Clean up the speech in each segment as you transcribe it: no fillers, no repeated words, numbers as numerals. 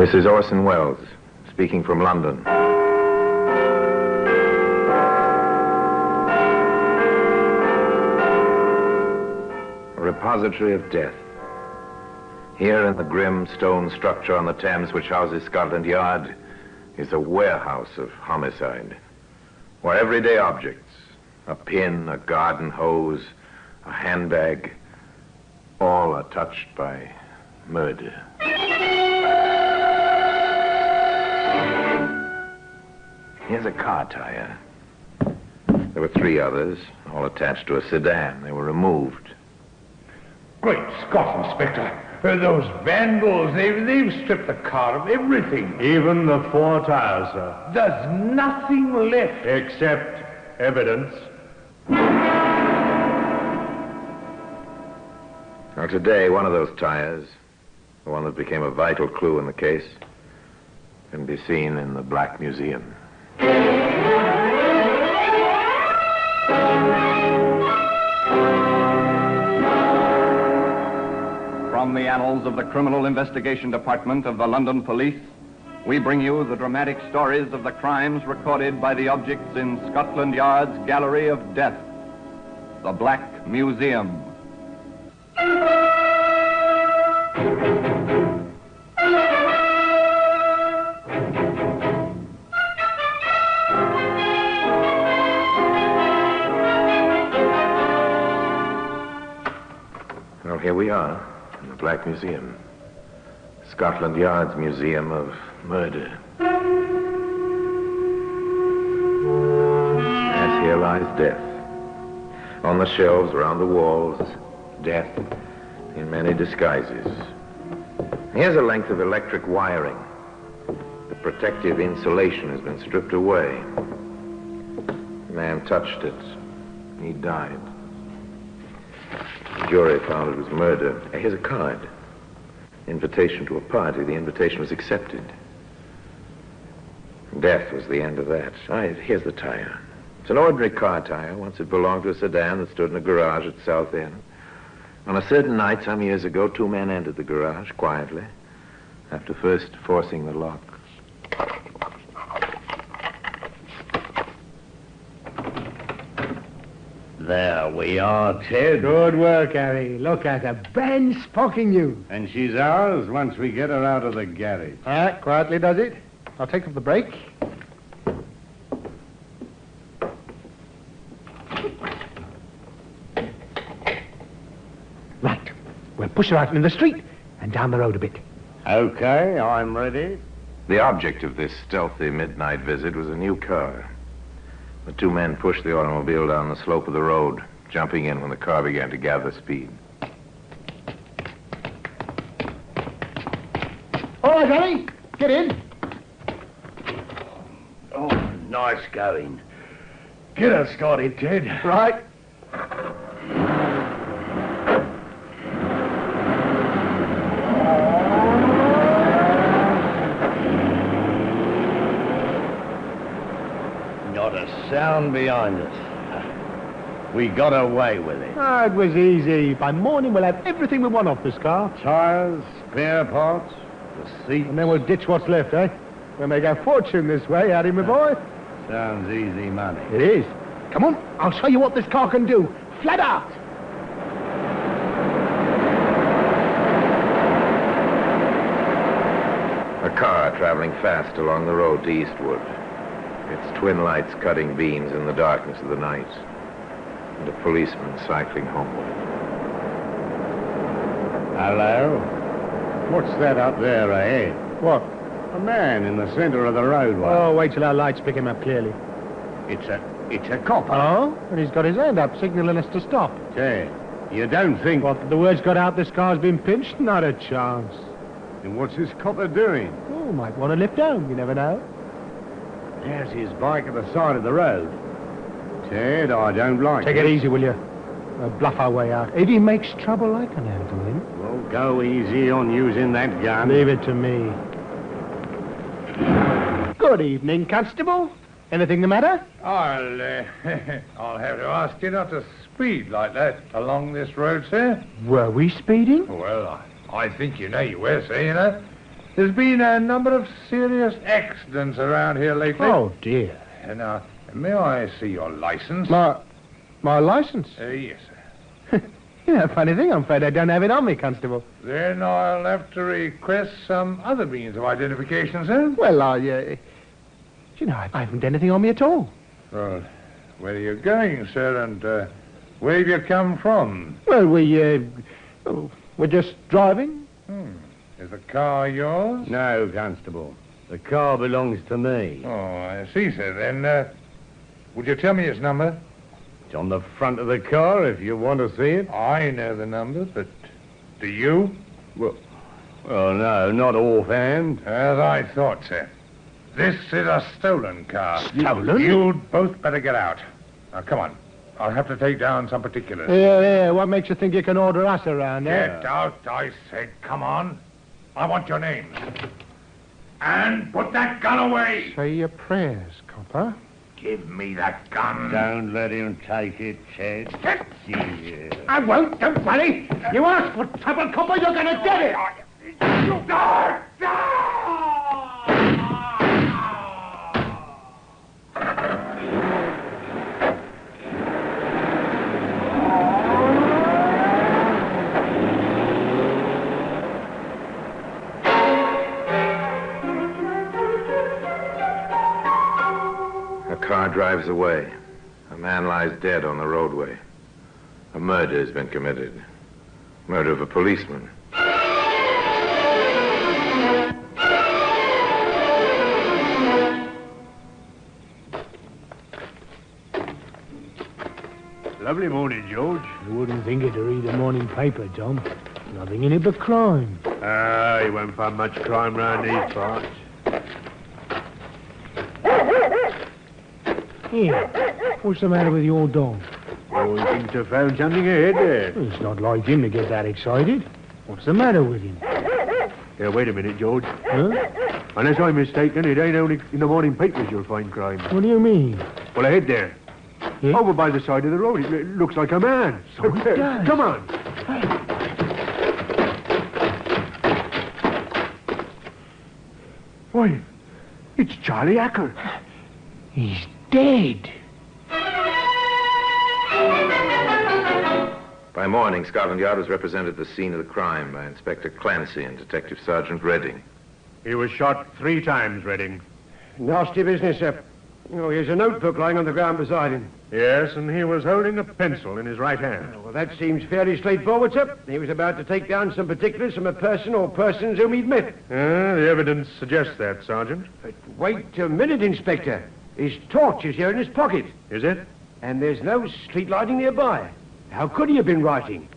This is Orson Welles, speaking from London. A repository of death. Here in the grim stone structure on the Thames which houses Scotland Yard is a warehouse of homicide, where everyday objects, a pin, a garden hose, a handbag, all are touched by murder. Here's a car tire. There were 3 others, all attached to a sedan. They were removed. Great Scott, Inspector. Those vandals, they've stripped the car of everything. Even the 4 tires, sir. There's nothing left. Except evidence. Now, today, one of those tires, the one that became a vital clue in the case, can be seen in the Black Museum. From the annals of the Criminal Investigation Department of the London Police, we bring you the dramatic stories of the crimes recorded by the objects in Scotland Yard's Gallery of Death, the Black Museum. Well, here we are, in the Black Museum. Scotland Yard's Museum of Murder. Yes, here lies death. On the shelves, around the walls, death in many disguises. Here's a length of electric wiring. The protective insulation has been stripped away. The man touched it. He died. The jury found it was murder. Here's a card. Invitation to a party. The invitation was accepted. Death was the end of that. Here's the tire. It's an ordinary car tire. Once it belonged to a sedan that stood in a garage at South End. On a certain night, some years ago, 2 men entered the garage quietly, after first forcing the lock. There we are, Ted. Good work, Harry. Look at her. Brand sparking new. And she's ours once we get her out of the garage. Quietly does it. I'll take off the brake. Right. We'll push her out in the street and down the road a bit. Okay, I'm ready. The object of this stealthy midnight visit was a new car. The 2 men pushed the automobile down the slope of the road, jumping in when the car began to gather speed. All right, Harry. Get in. Oh, nice going. Get her started, Ted. Right. Not a sound behind us. We got away with it. It was easy. By morning, we'll have everything we want off this car. Tires, spare parts, the seat. And then we'll ditch what's left, eh? We'll make our fortune this way, Harry, my boy. Sounds easy money. It is. Come on, I'll show you what this car can do. Flat out. A car traveling fast along the road to Eastwood. Its twin lights cutting beams in the darkness of the night. And a policeman cycling homeward. Hello? What's that up there ahead? What? A man in the center of the roadway. Oh, wait till our lights pick him up clearly. It's a copper. Oh? And he's got his hand up, signaling us to stop. Ted, you don't think... What, the word's got out this car's been pinched? Not a chance. And what's this copper doing? Oh, might want to lift home, you never know. There's his bike at the side of the road. Ted, I don't like Take it. it easy, will you? We'll bluff our way out. If he makes trouble, I can handle him. Well, go easy on using that gun. Leave it to me. Good evening, Constable. Anything the matter? I'll have to ask you not to speed like that along this road, sir. Were we speeding? Well, I think you know you were, sir, you know. There's been a number of serious accidents around here lately. Oh, dear. Now, may I see your license? My license? Yes, sir. You know, funny thing, I'm afraid I don't have it on me, Constable. Then I'll have to request some other means of identification, sir. Well, you know, I haven't anything on me at all. Well, where are you going, sir, and where have you come from? Well, we're just driving. Is the car yours? No, Constable. The car belongs to me. Oh, I see, sir. Then, would you tell me its number? It's on the front of the car if you want to see it. I know the number, but do you? Well, no, not offhand. As I thought, sir. This is a stolen car. Stolen? You'd both better get out. Now, come on. I'll have to take down some particulars. Yeah, what makes you think you can order us around, eh? Get out, I said. Come on. I want your names. And put that gun away. Say your prayers, copper. Give me that gun. Don't let him take it, Ted. Yeah. I won't, don't worry. You ask for trouble, copper, you're going to get it. A car drives away. A man lies dead on the roadway. A murder has been committed. Murder of a policeman. Lovely morning, George. You wouldn't think it to read the morning paper, Tom. Nothing in it but crime. You won't find much crime round these parts. Here, what's the matter with your dog? Oh, he seems to have found something ahead there. Well, it's not like him to get that excited. What's the matter with him? Yeah, wait a minute, George. Huh? Unless I'm mistaken, it ain't only in the morning papers you'll find crime. What do you mean? Well, ahead there. Yeah? Over by the side of the road. It looks like a man. So it does. Come on. Why, it's Charlie Acker. He's dead. By morning, Scotland Yard was represented at the scene of the crime by Inspector Clancy and Detective Sergeant Redding. He was shot 3 times, Redding. Nasty business, sir. Oh, here's a notebook lying on the ground beside him. Yes, and he was holding a pencil in his right hand. Well, that seems fairly straightforward, sir. He was about to take down some particulars from a person or persons whom he'd met. The evidence suggests that, Sergeant. But wait a minute, Inspector. His torch is here in his pocket. Is it? And there's no street lighting nearby. How could he have been writing?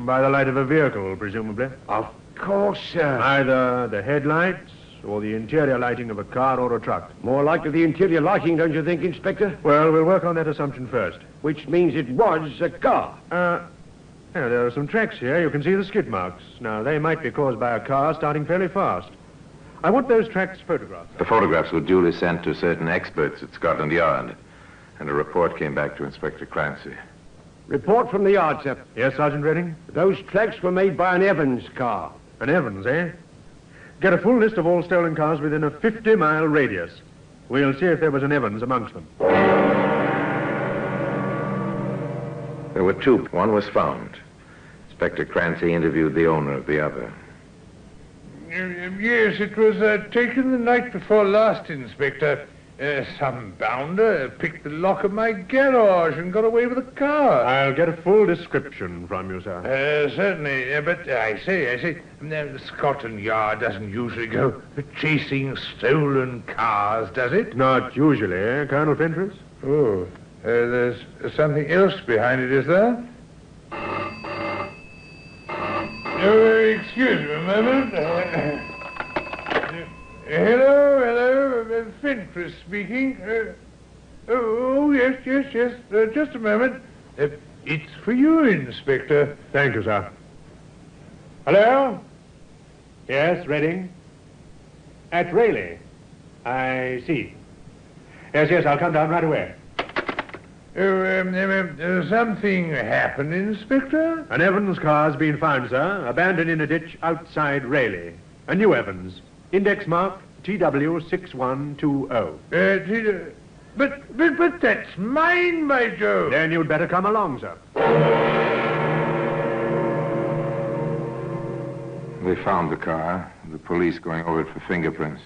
By the light of a vehicle, presumably. Of course, sir. Either the headlights or the interior lighting of a car or a truck. More likely the interior lighting, don't you think, Inspector? Well, we'll work on that assumption first. Which means it was a car. There are some tracks here. You can see the skid marks. Now, they might be caused by a car starting fairly fast. I want those tracks photographed. The photographs were duly sent to certain experts at Scotland Yard, and a report came back to Inspector Clancy. Report from the yard, sir. Yes, Sergeant Redding? Those tracks were made by an Evans car. An Evans, eh? Get a full list of all stolen cars within a 50-mile radius. We'll see if there was an Evans amongst them. There were 2. One was found. Inspector Clancy interviewed the owner of the other. Yes, it was taken the night before last, Inspector. Some bounder picked the lock of my garage and got away with the car. I'll get a full description from you, sir. Certainly, but I say, Scotland Yard doesn't usually go chasing stolen cars, does it? Not usually, eh, Colonel Fentress? Oh, there's something else behind it, is there? Excuse me a moment. Hello, Fentress speaking. Yes. Just a moment. It's for you, Inspector. Thank you, sir. Hello? Yes, Redding? At Raleigh. I see. Yes, I'll come down right away. Something happened, Inspector? An Evans car's been found, sir, abandoned in a ditch outside Raleigh. A new Evans. Index mark TW6120. But that's mine, by Jove. Then you'd better come along, sir. They found the car, the police going over it for fingerprints.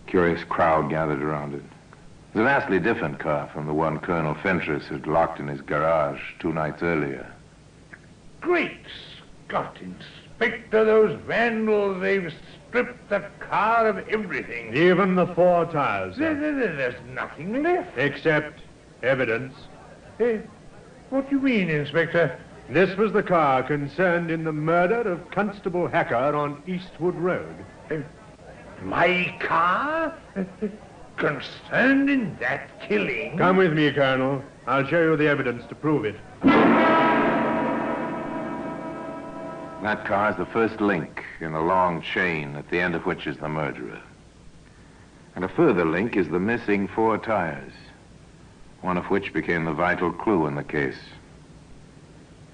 Curious crowd gathered around it. It was a vastly different car from the one Colonel Fentress had locked in his garage 2 nights earlier. Great Scott, Inspector, those vandals, they've stripped the car of everything. Even the 4 tires, sir. There's nothing left. Except evidence. What do you mean, Inspector? This was the car concerned in the murder of Constable Hacker on Eastwood Road. My car? Concerned in that killing? Come with me, Colonel. I'll show you the evidence to prove it. That car is the first link in a long chain at the end of which is the murderer. And a further link is the missing 4 tires, one of which became the vital clue in the case.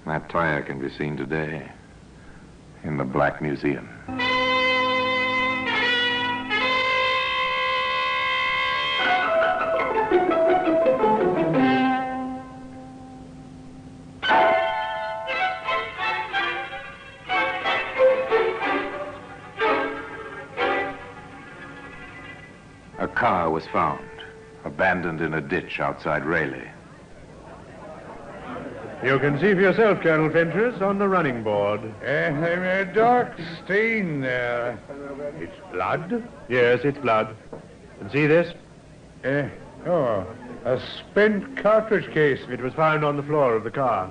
That tire can be seen today in the Black Museum. A car was found, abandoned in a ditch outside Raleigh. You can see for yourself, Colonel Fentress, on the running board. A dark stain there. It's blood? Yes, it's blood. And see this? A spent cartridge case. It was found on the floor of the car.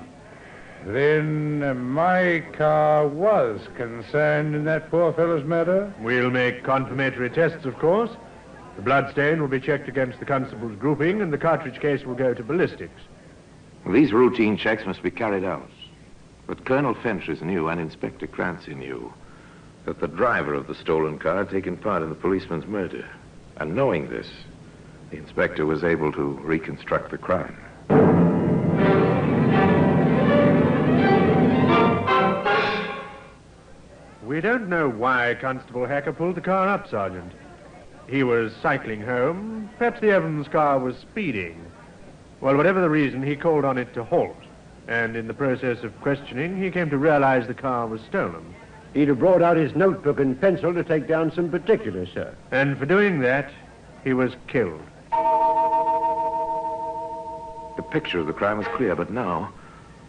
Then my car was concerned in that poor fellow's murder? We'll make confirmatory tests, of course. The blood stain will be checked against the constable's grouping, and the cartridge case will go to ballistics. These routine checks must be carried out. But Colonel Fentress knew, and Inspector Clancy knew, that the driver of the stolen car had taken part in the policeman's murder. And knowing this, the inspector was able to reconstruct the crime. We don't know why Constable Hacker pulled the car up, Sergeant. He was cycling home. Perhaps the Evans car was speeding. Well, whatever the reason, he called on it to halt. And in the process of questioning, he came to realize the car was stolen. He'd have brought out his notebook and pencil to take down some particulars, sir. And for doing that, he was killed. The picture of the crime was clear, but now,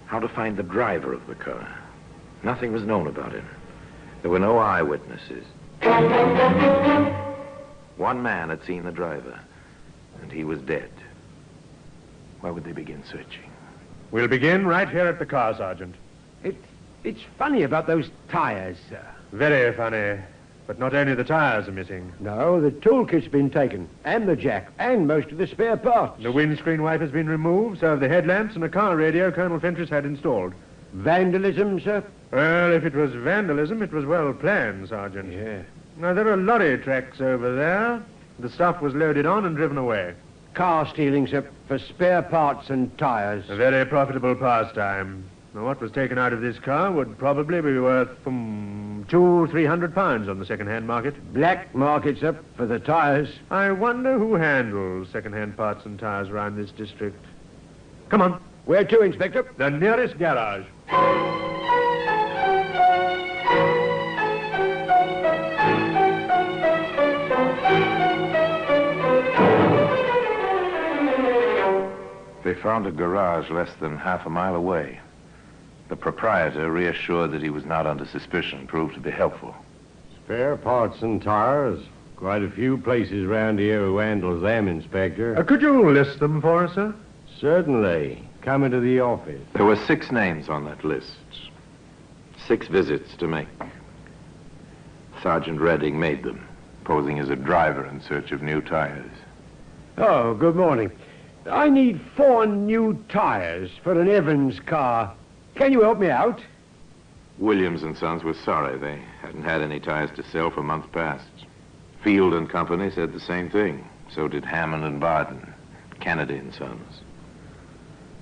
how to find the driver of the car? Nothing was known about him. There were no eyewitnesses. One man had seen the driver, and he was dead. Where would they begin searching? We'll begin right here at the car, Sergeant. It's funny about those tires, sir. Very funny. But not only the tires are missing. No, the toolkit's been taken, and the jack, and most of the spare parts. The windscreen wiper's been removed, so have the headlamps and a car radio Colonel Fentress had installed. Vandalism, sir? Well, if it was vandalism, it was well planned, Sergeant. Yeah. Now, there are lorry tracks over there. The stuff was loaded on and driven away. Car stealing, sir, for spare parts and tires. A very profitable pastime. Now, what was taken out of this car would probably be worth £200-300 on the second-hand market. Black market, sir, for the tires. I wonder who handles second-hand parts and tires around this district. Come on. Where to, Inspector? The nearest garage. They found a garage less than half a mile away. The proprietor, reassured that he was not under suspicion, proved to be helpful. Spare parts and tires. Quite a few places around here who handles them, Inspector. Could you list them for us, sir? Certainly. Come into the office. There were 6 names on that list. 6 visits to make. Sergeant Redding made them, posing as a driver in search of new tires. Oh, good morning. I need 4 new tires for an Evans car. Can you help me out? Williams and Sons was sorry. They hadn't had any tires to sell for months past. Field and Company said the same thing. So did Hammond and Barden, Kennedy and Sons.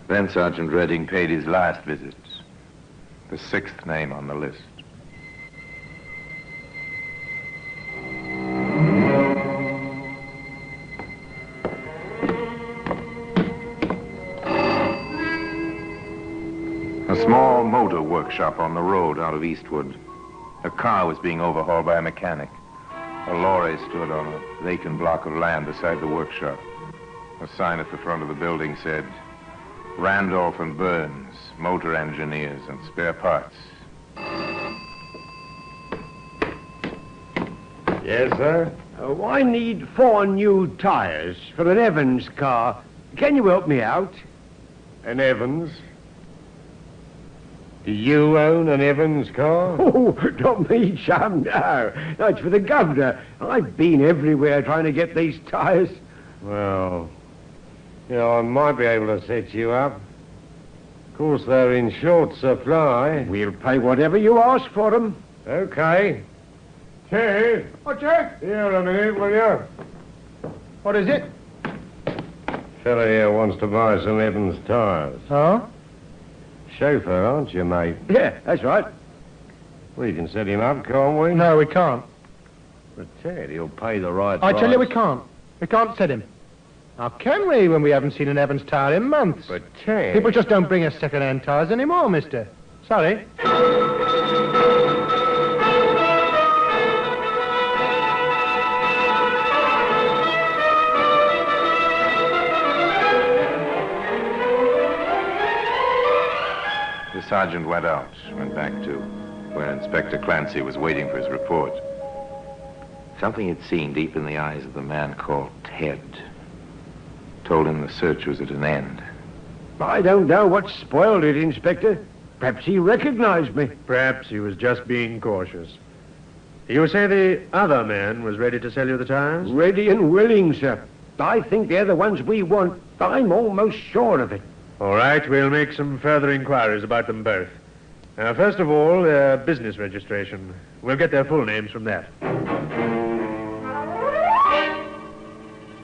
Then Sergeant Redding paid his last visit. The 6th name on the list. A small motor workshop on the road out of Eastwood. A car was being overhauled by a mechanic. A lorry stood on a vacant block of land beside the workshop. A sign at the front of the building said, Randolph and Burns, motor engineers and spare parts. Yes, sir? I need 4 new tires for an Evans car. Can you help me out? An Evans? Do you own an Evans car? Oh, not me, chum, no. That's for the governor. I've been everywhere trying to get these tires. Well, I might be able to set you up. Of course, they're in short supply. We'll pay whatever you ask for them. Okay. Ted, Oh, Jack, here a minute, will you? what is it? Fella here wants to buy some Evans tires. Oh? Chauffeur, aren't you, mate? Yeah, that's right. We can set him up, can't we? No, we can't. But Ted, he'll pay the right I price. tell you we can't. We can't set him. How can we when we haven't seen an Evans tire in months? But Ted... People just don't bring us second-hand tires anymore, mister. Sorry. The sergeant went back to where Inspector Clancy was waiting for his report. Something he'd seen deep in the eyes of the man called Ted told him the search was at an end. I don't know what spoiled it, Inspector. Perhaps he recognized me. Perhaps he was just being cautious. You say the other man was ready to sell you the tires? Ready and willing, sir. I think they're the ones we want. I'm almost sure of it. All right, we'll make some further inquiries about them both. First of all, their business registration. We'll get their full names from that.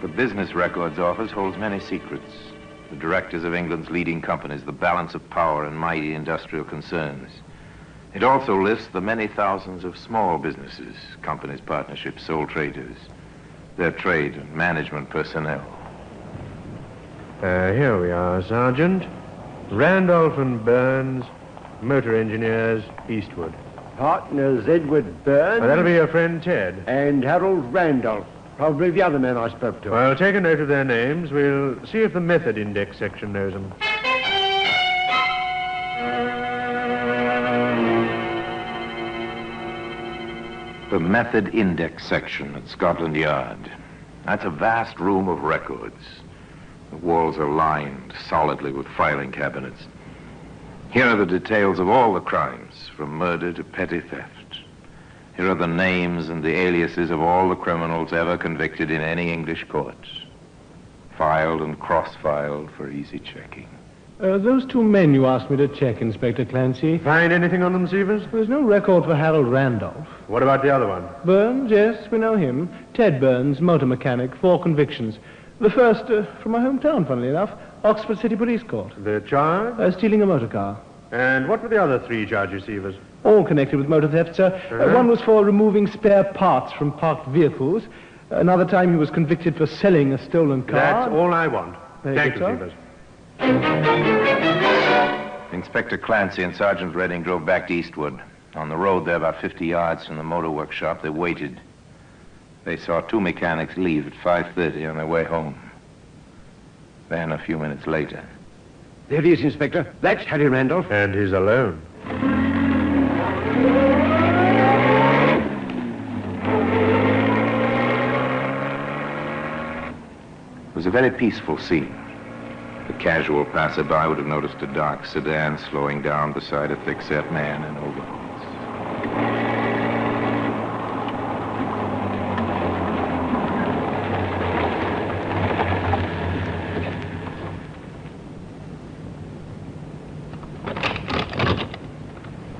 The Business Records Office holds many secrets. The directors of England's leading companies, the balance of power in mighty industrial concerns. It also lists the many thousands of small businesses, companies, partnerships, sole traders, their trade and management personnel. Here we are, Sergeant. Randolph and Burns, motor engineers, Eastwood. Partners Edward Burns That'll be your friend Ted. and Harold Randolph. Probably the other man I spoke to. Well, take a note of their names. We'll see if the method index section knows them. The Method Index section at Scotland Yard. That's a vast room of records. The walls are lined solidly with filing cabinets. Here are the details of all the crimes, from murder to petty theft. Here are the names and the aliases of all the criminals ever convicted in any English court. Filed and cross-filed for easy checking. Those 2 men you asked me to check, Inspector Clancy. Find anything on them, Severs? There's no record for Harold Randolph. What about the other one? Burns, yes, we know him. Ted Burns, motor mechanic, 4 convictions. The first, from my hometown, funnily enough, Oxford City Police Court. The charge? Stealing a motor car. And what were the other 3 charges, Severs? All connected with motor theft, sir. One was for removing spare parts from parked vehicles. Another time he was convicted for selling a stolen car. That's all I want. Very Thank good, you, sir. Severs. Inspector Clancy and Sergeant Redding drove back to Eastwood. On the road there, about 50 yards from the motor workshop, they waited. They saw 2 mechanics leave at 5:30 on their way home. Then, a few minutes later... There he is, Inspector. That's Harry Randolph. And he's alone. It was a very peaceful scene. The casual passerby would have noticed a dark sedan slowing down beside a thick-set man in overalls.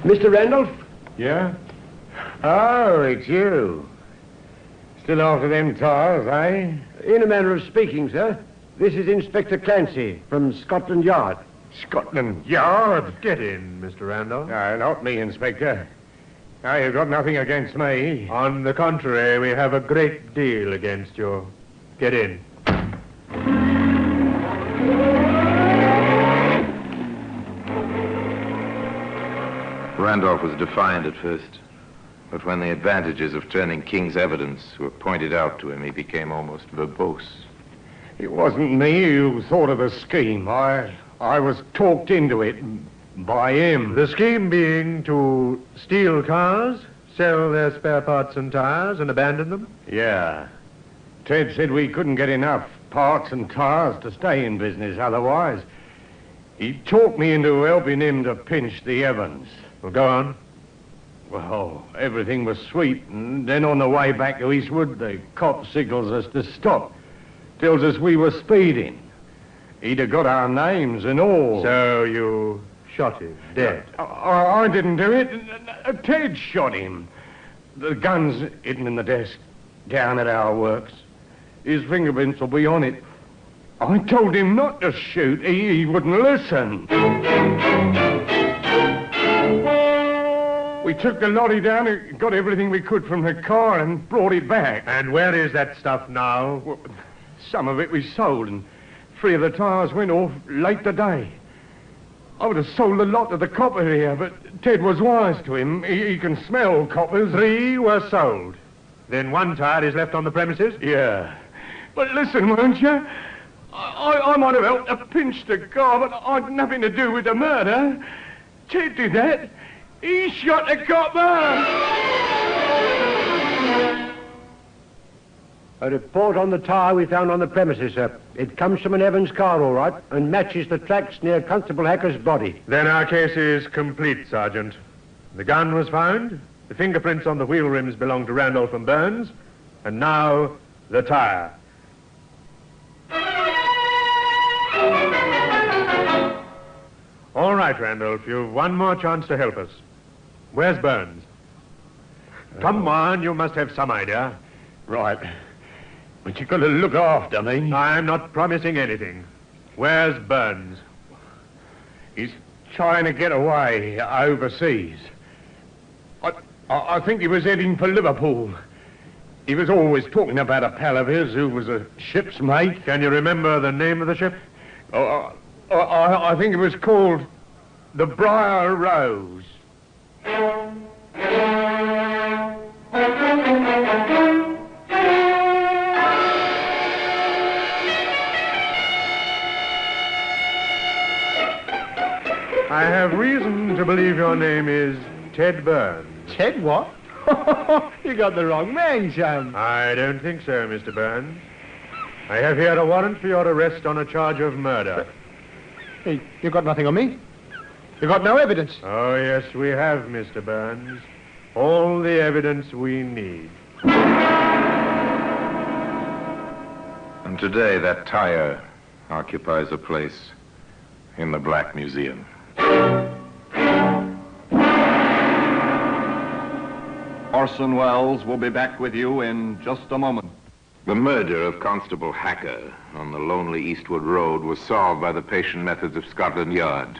Mr. Randolph? Yeah? Oh, it's you. Still after them tires, eh? In a manner of speaking, sir. This is Inspector Clancy from Scotland Yard. Scotland Yard? Get in, Mr. Randolph. No, not me, Inspector. Now, you've got nothing against me. On the contrary, we have a great deal against you. Get in. Randolph was defiant at first, but when the advantages of turning King's evidence were pointed out to him, he became almost verbose. It wasn't me who thought of the scheme. I was talked into it by him. The scheme being to steal cars, sell their spare parts and tires, and abandon them? Yeah. Ted said we couldn't get enough parts and tires to stay in business otherwise. He talked me into helping him to pinch the Evans. Well, go on. Well, everything was sweet, and then on the way back to Eastwood, the cop signals us to stop. Tells us we were speeding. He'd have got our names and all. So you shot him, dead? I didn't do it. Ted shot him. The gun's hidden in the desk down at our works. His fingerprints will be on it. I told him not to shoot. He wouldn't listen. We took the lorry down and got everything we could from the car and brought it back. And where is that stuff now? Well, some of it we sold, and 3 of the tires went off late today. I would have sold a lot to the copper here, but Ted was wise to him. He can smell coppers. 3 were sold. Then 1 tire is left on the premises? Yeah. But listen, won't you? I might have helped to pinch the car, but I'd nothing to do with the murder. Ted did that. He shot the copper. A report on the tyre we found on the premises, sir. It comes from an Evans car, all right, and matches the tracks near Constable Hacker's body. Then our case is complete, Sergeant. The gun was found, the fingerprints on the wheel rims belong to Randolph and Burns, and now the tyre. All right, Randolph, you've one more chance to help us. Where's Burns? Come on, you must have some idea. Right. But you've got to look after me. I'm not promising anything. Where's Burns? He's trying to get away overseas. I think he was heading for Liverpool. He was always talking about a pal of his who was a ship's mate. Can you remember the name of the ship? I think it was called the Briar Rose. I have reason to believe your name is Ted Burns. Ted what? You got the wrong man, Sam. I don't think so, Mr. Burns. I have here a warrant for your arrest on a charge of murder. Hey, you got nothing on me? You got no evidence? Oh, yes, we have, Mr. Burns. All the evidence we need. And today, that tire occupies a place in the Black Museum. Orson Welles will be back with you in just a moment. The murder of Constable Hacker on the lonely Eastwood Road was solved by the patient methods of Scotland Yard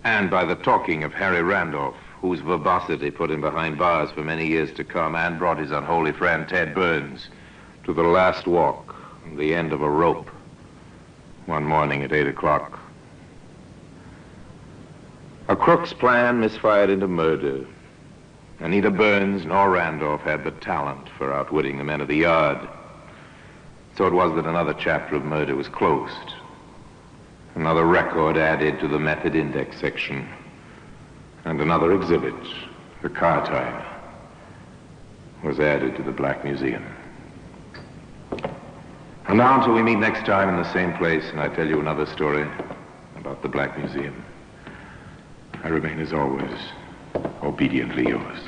and by the talking of Harry Randolph, whose verbosity put him behind bars for many years to come and brought his unholy friend Ted Burns to the last walk and the end of a rope one morning at 8 o'clock. A crook's plan misfired into murder. And neither Burns nor Randolph had the talent for outwitting the men of the yard. So it was that another chapter of murder was closed. Another record added to the method index section. And another exhibit, the car tire, was added to the Black Museum. And now until we meet next time in the same place and I tell you another story about the Black Museum, I remain as always obediently yours.